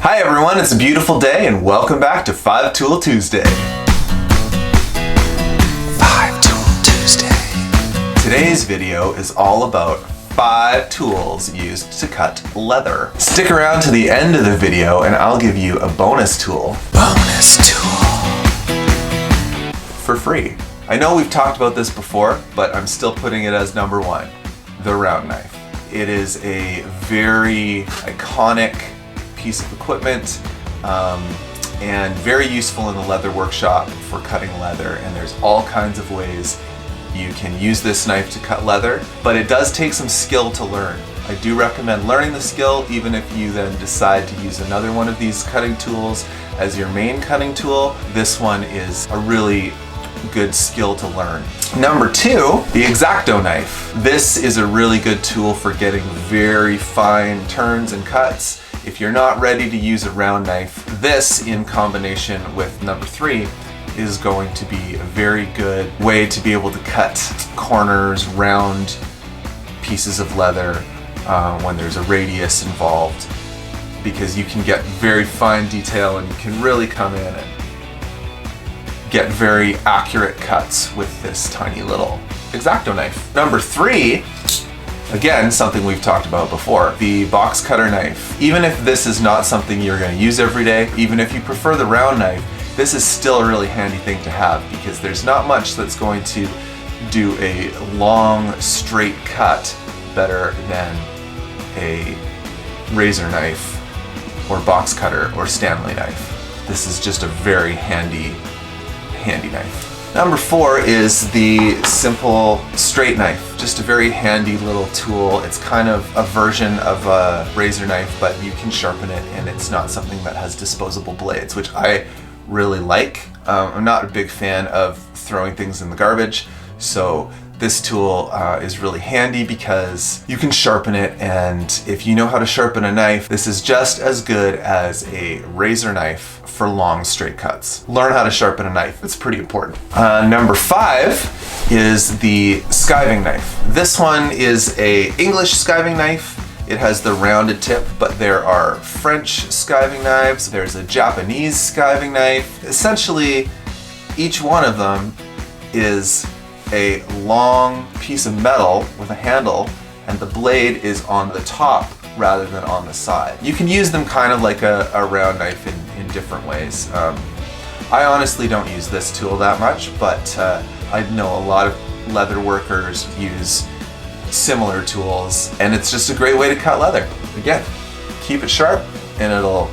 Hi everyone, it's a beautiful day and welcome back to 5 Tool Tuesday. 5 Tool Tuesday. Today's video is all about 5 tools used to cut leather. Stick around to the end of the video and I'll give you a bonus tool. For free. I know we've talked about this before, but I'm still putting it as number 1, the round knife. It is a very iconic piece of equipment and very useful in the leather workshop for cutting leather, and there's all kinds of ways you can use this knife to cut leather, but it does take some skill to learn. I do recommend learning the skill even if you then decide to use another one of these cutting tools as your main cutting tool. This one is a really good skill to learn. Number 2, the X-Acto knife. This is a really good tool for getting very fine turns and cuts. If you're not ready to use a round knife, this in combination with number 3 is going to be a very good way to be able to cut corners, round pieces of leather when there's a radius involved, because you can get very fine detail and you can really come in and get very accurate cuts with this tiny little X-Acto knife. Number 3, again, something we've talked about before, the box cutter knife. Even if this is not something you're going to use every day, even if you prefer the round knife, this is still a really handy thing to have because there's not much that's going to do a long, straight cut better than a razor knife or box cutter or Stanley knife. This is just a very handy knife. Number 4 is the simple straight knife. Just a very handy little tool. It's kind of a version of a razor knife, but you can sharpen it and it's not something that has disposable blades, which I really like. I'm not a big fan of throwing things in the garbage, so this tool is really handy because you can sharpen it, and if you know how to sharpen a knife, this is just as good as a razor knife for long straight cuts. Learn how to sharpen a knife, it's pretty important. Number 5 is the skiving knife. This one is a English skiving knife. It has the rounded tip, but there are French skiving knives, there's a Japanese skiving knife. Essentially, each one of them is a long piece of metal with a handle, and the blade is on the top rather than on the side. You can use them kind of like a round knife in different ways. I honestly don't use this tool that much, but I know a lot of leather workers use similar tools, and it's just a great way to cut leather. Again, keep it sharp and it'll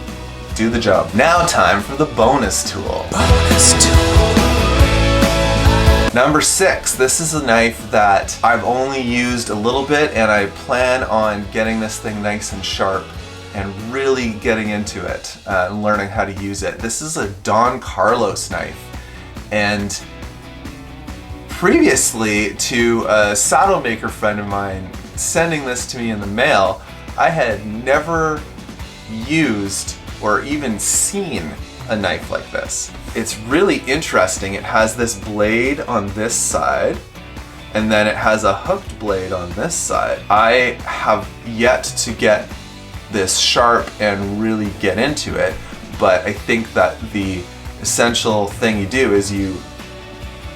do the job. Now time for the bonus tool. Number 6, this is a knife that I've only used a little bit, and I plan on getting this thing nice and sharp and really getting into it and learning how to use it. This is a Don Carlos knife, and previously to a saddle maker friend of mine sending this to me in the mail, I had never used or even seen a knife like this. It's really interesting. It has this blade on this side, and then it has a hooked blade on this side. I have yet to get this sharp and really get into it, but I think that the essential thing you do is you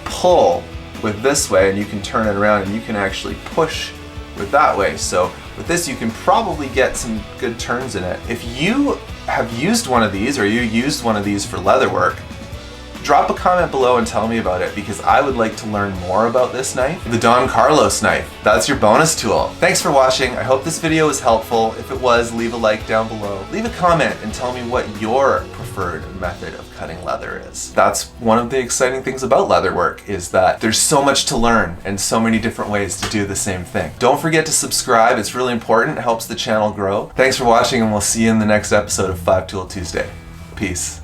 pull with this way and you can turn it around and you can actually push with that way. So with this you can probably get some good turns in it. If you have used one of these, or you used one of these for leather work, drop a comment below and tell me about it, because I would like to learn more about this knife. The Don Carlos knife. That's your bonus tool. Thanks for watching. I hope this video was helpful. If it was, leave a like down below. Leave a comment and tell me what your preferred method of cutting leather is. That's one of the exciting things about leather work, is that there's so much to learn and so many different ways to do the same thing. Don't forget to subscribe. It's really important. It helps the channel grow. Thanks for watching, and we'll see you in the next episode of 5 Tool Tuesday. Peace.